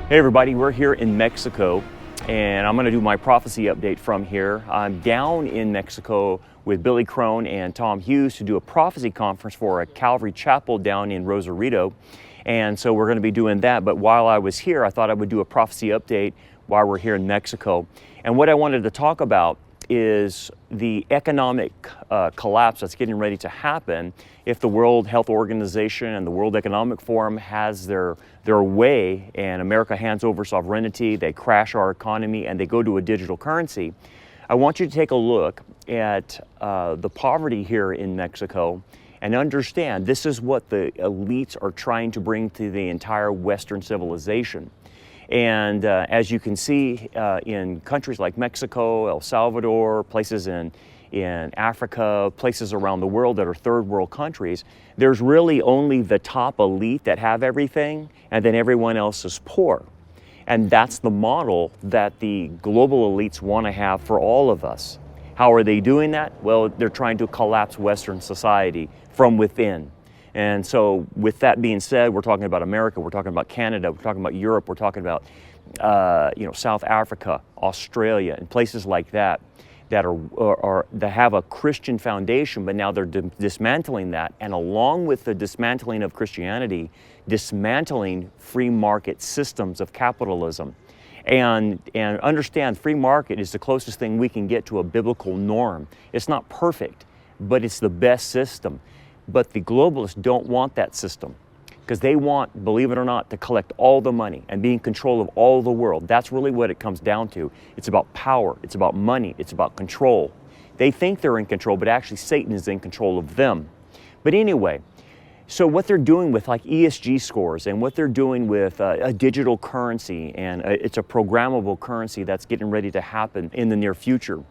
Hey everybody, we're here in Mexico and I'm going to do my prophecy update from here. I'm down in Mexico with Billy Crone and Tom Hughes to do a prophecy conference for a Calvary Chapel down in Rosarito. And so we're going to be doing that. But while I was here, I thought I would do a prophecy update while we're here in Mexico. And what I wanted to talk about is the economic collapse that's getting ready to happen if the World Health Organization and the World Economic Forum has their way and America hands over sovereignty, they crash our economy and they go to a digital currency. I want you to take a look at the poverty here in Mexico and understand this is what the elites are trying to bring to the entire Western civilization. And as you can see in countries like Mexico, El Salvador, places in Africa, places around the world that are third world countries, there's really only the top elite that have everything, and then everyone else is poor. And that's the model that the global elites want to have for all of us. How are they doing that? Well, they're trying to collapse Western society from within. And so with that being said, we're talking about America, we're talking about Canada, we're talking about Europe, we're talking about South Africa, Australia, and places like that that have a Christian foundation, but now they're dismantling that. And along with the dismantling of Christianity, dismantling free market systems of capitalism. And understand, free market is the closest thing we can get to a biblical norm. It's not perfect, but it's the best system. But the globalists don't want that system because they want, believe it or not, to collect all the money and be in control of all the world. That's really what it comes down to. It's about power, it's about money, it's about control. They think they're in control, but actually Satan is in control of them. But anyway, so what they're doing with like ESG scores and what they're doing with a digital currency, and it's a programmable currency that's getting ready to happen in the near future,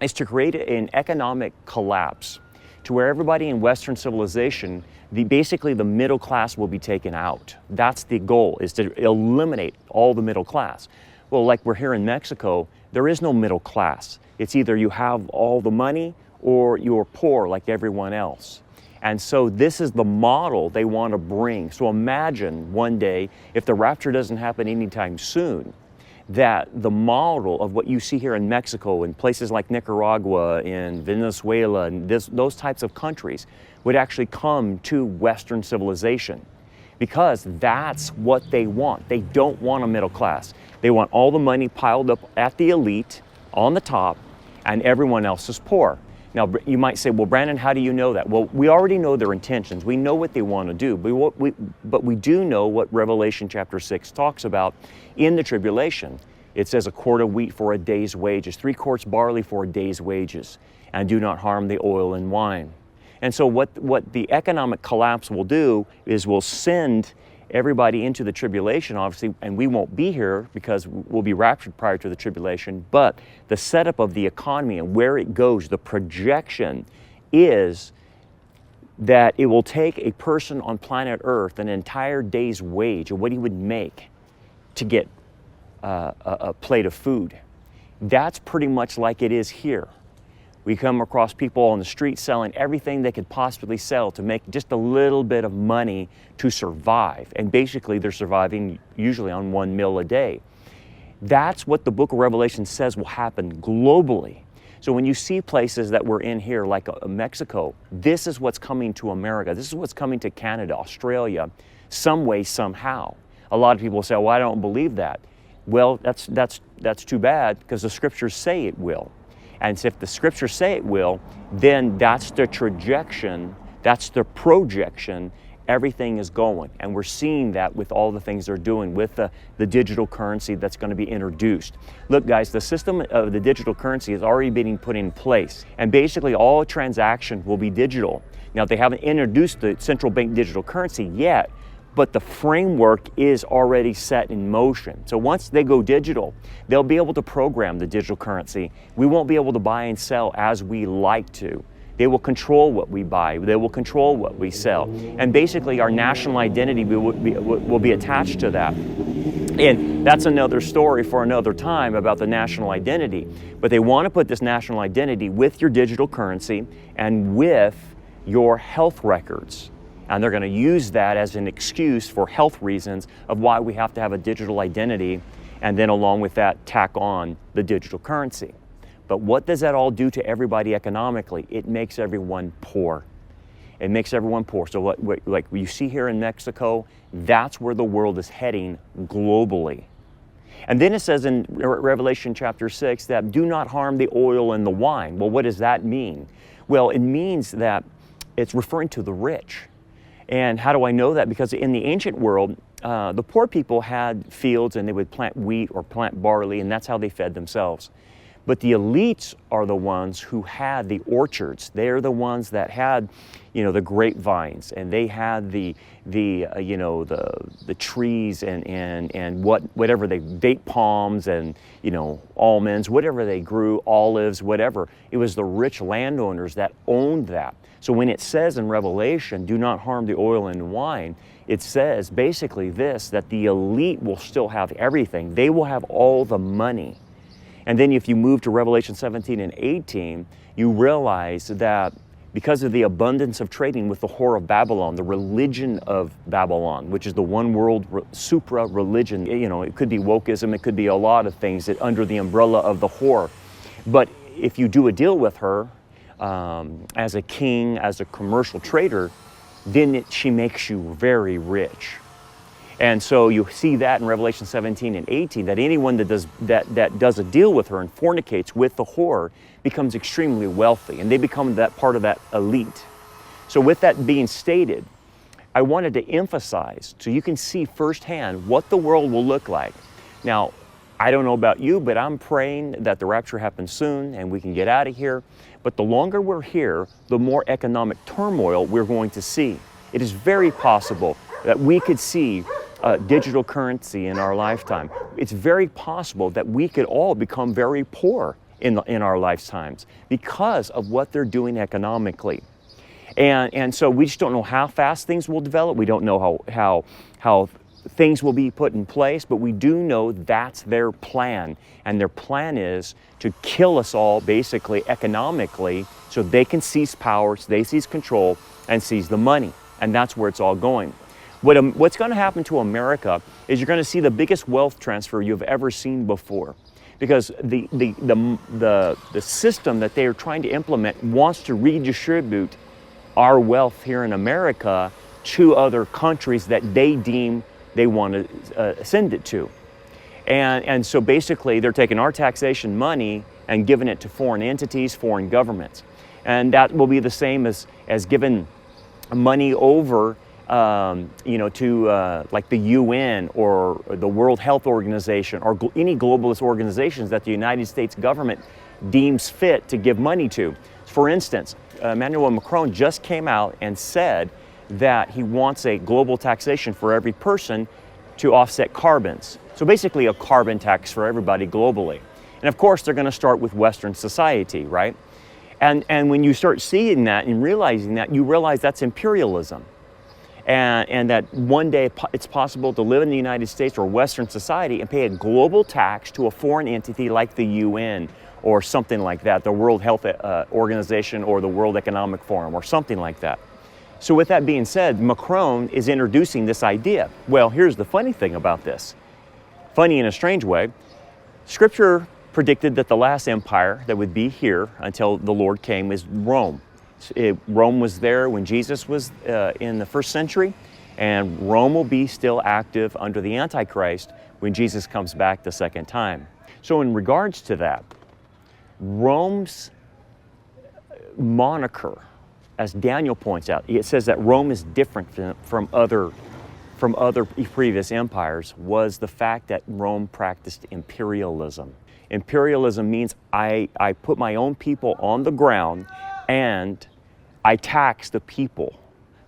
is to create an economic collapse to where everybody in Western civilization, basically the middle class will be taken out. That's the goal, is to eliminate all the middle class. Well, like we're here in Mexico, there is no middle class. It's either you have all the money or you're poor like everyone else. And so this is the model they want to bring. So imagine one day, if the rapture doesn't happen anytime soon, that the model of what you see here in Mexico and places like Nicaragua and Venezuela and those types of countries would actually come to Western civilization, because that's what they want. They don't want a middle class. They want all the money piled up at the elite on the top and everyone else is poor. Now, you might say, well, Brandon, how do you know that? Well, we already know their intentions. We know what they want to do, but we do know what Revelation chapter 6 talks about in the tribulation. It says a quart of wheat for a day's wages, 3 quarts barley for a day's wages, and do not harm the oil and wine. And so what the economic collapse will do is we'll send everybody into the tribulation, obviously, and we won't be here because we'll be raptured prior to the tribulation. But the setup of the economy and where it goes, the projection is that it will take a person on planet Earth an entire day's wage of what he would make to get a plate of food. That's pretty much like it is here. We come across people on the street selling everything they could possibly sell to make just a little bit of money to survive. And basically they're surviving usually on 1 meal a day. That's what the book of Revelation says will happen globally. So when you see places that we're in here, like Mexico, this is what's coming to America. This is what's coming to Canada, Australia, some way, somehow. A lot of people say, well, I don't believe that. Well, that's too bad, because the scriptures say it will. And so if the scriptures say it will, then that's the trajectory, that's the projection, everything is going. And we're seeing that with all the things they're doing with the digital currency that's going to be introduced. Look, guys, the system of the digital currency is already being put in place. And basically all transactions will be digital. Now, they haven't introduced the central bank digital currency yet, but the framework is already set in motion. So once they go digital, they'll be able to program the digital currency. We won't be able to buy and sell as we like to. They will control what we buy. They will control what we sell. And basically our national identity will be attached to that. And that's another story for another time about the national identity. But they want to put this national identity with your digital currency and with your health records. And they're going to use that as an excuse for health reasons of why we have to have a digital identity, and then along with that, tack on the digital currency. But what does that all do to everybody economically? It makes everyone poor. It makes everyone poor. So like you see here in Mexico, that's where the world is heading globally. And then it says in Revelation chapter 6 that do not harm the oil and the wine. Well, what does that mean? Well, it means that it's referring to the rich. And how do I know that? Because in the ancient world, the poor people had fields and they would plant wheat or plant barley, and that's how they fed themselves. But the elites are the ones who had the orchards. They're the ones that had, the grapevines, and they had the trees and whatever they date palms and almonds, whatever they grew, olives, whatever. It was the rich landowners that owned that. So when it says in Revelation, do not harm the oil and wine, it says basically this, that the elite will still have everything. They will have all the money. And then if you move to Revelation 17 and 18, you realize that because of the abundance of trading with the whore of Babylon, the religion of Babylon, which is the one world supra religion, it could be wokeism, it could be a lot of things under the umbrella of the whore. But if you do a deal with her as a king, as a commercial trader, then she makes you very rich. And so you see that in Revelation 17 and 18, that anyone that does a deal with her and fornicates with the whore becomes extremely wealthy, and they become that part of that elite. So with that being stated, I wanted to emphasize so you can see firsthand what the world will look like. Now, I don't know about you, but I'm praying that the rapture happens soon and we can get out of here. But the longer we're here, the more economic turmoil we're going to see. It is very possible that we could see digital currency in our lifetime. It's very possible that we could all become very poor in our lifetimes because of what they're doing economically. And so we just don't know how fast things will develop. We don't know how things will be put in place, but we do know that's their plan. And their plan is to kill us all basically economically so they can seize power, so they seize control and seize the money. And that's where it's all going. What's going to happen to America is you're going to see the biggest wealth transfer you've ever seen before, because the system that they are trying to implement wants to redistribute our wealth here in America to other countries that they deem they want to send it to. And so basically they're taking our taxation money and giving it to foreign entities, foreign governments. And that will be the same as giving money over to like the UN or the World Health Organization or any globalist organizations that the United States government deems fit to give money to. For instance, Emmanuel Macron just came out and said that he wants a global taxation for every person to offset carbons. So basically a carbon tax for everybody globally. And of course, they're going to start with Western society, right? And when you start seeing that and realizing that, you realize that's imperialism. And that one day it's possible to live in the United States or Western society and pay a global tax to a foreign entity like the UN or something like that, the World Health Organization or the World Economic Forum or something like that. So with that being said, Macron is introducing this idea. Well, here's the funny thing about this. Funny in a strange way. Scripture predicted that the last empire that would be here until the Lord came is Rome. Rome was there when Jesus was in the first century, and Rome will be still active under the Antichrist when Jesus comes back the second time. So in regards to that, Rome's moniker, as Daniel points out, it says that Rome is different from other previous empires, was the fact that Rome practiced imperialism. Imperialism means I put my own people on the ground and I tax the people.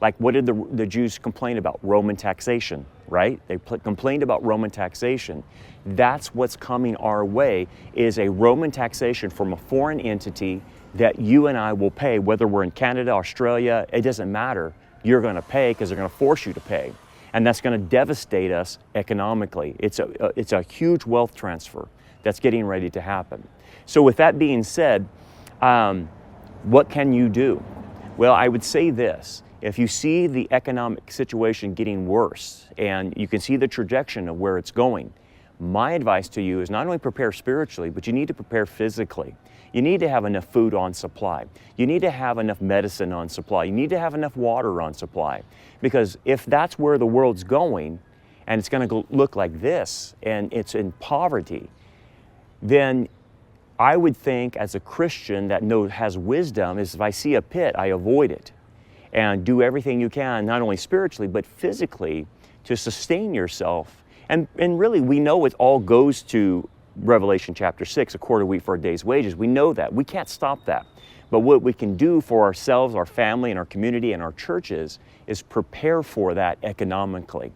Like, what did the Jews complain about? Roman taxation, right? They complained about Roman taxation. That's what's coming our way, is a Roman taxation from a foreign entity that you and I will pay, whether we're in Canada, Australia, it doesn't matter. You're going to pay because they're going to force you to pay. And that's going to devastate us economically. It's a huge wealth transfer that's getting ready to happen. So with that being said, what can you do? Well, I would say this. if you see the economic situation getting worse and you can see the trajectory of where it's going, my advice to you is not only prepare spiritually, but you need to prepare physically. You need to have enough food on supply. You need to have enough medicine on supply. You need to have enough water on supply. Because if that's where the world's going, and it's going to look like this, and it's in poverty, then I would think as a Christian that has wisdom is if I see a pit, I avoid it. And do everything you can, not only spiritually, but physically, to sustain yourself. And really, we know it all goes to Revelation chapter 6, a quarter wheat for a day's wages. We know that. We can't stop that. But what we can do for ourselves, our family, and our community, and our churches is prepare for that economically.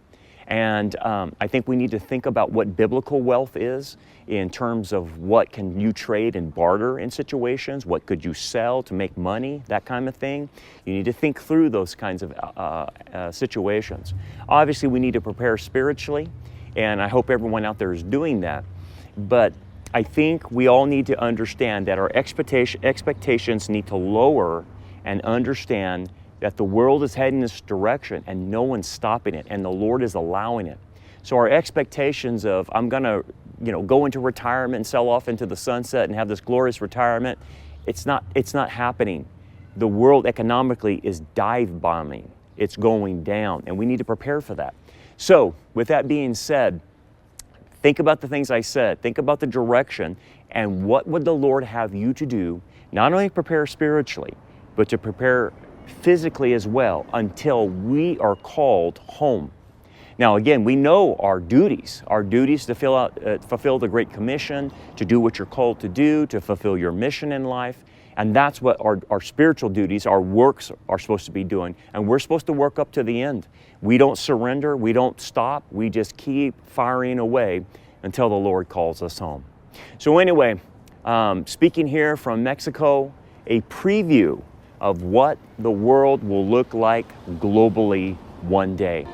And I think we need to think about what biblical wealth is in terms of what can you trade and barter in situations, what could you sell to make money, that kind of thing. You need to think through those kinds of situations. Obviously, we need to prepare spiritually, and I hope everyone out there is doing that. But I think we all need to understand that our expectations need to lower and understand that the world is heading this direction and no one's stopping it, and the Lord is allowing it. So our expectations of, I'm gonna go into retirement and sell off into the sunset and have this glorious retirement, it's not happening. The world economically is dive bombing. It's going down, and we need to prepare for that. So with that being said, think about the things I said, think about the direction, and what would the Lord have you to do, not only prepare spiritually, but to prepare physically as well until we are called home. Now again, we know our duties to fulfill the Great Commission, to do what you're called to do, to fulfill your mission in life, and that's what our spiritual duties, our works are supposed to be doing, and we're supposed to work up to the end. We don't surrender, we don't stop, we just keep firing away until the Lord calls us home. So anyway, speaking here from Mexico, a preview of what the world will look like globally one day.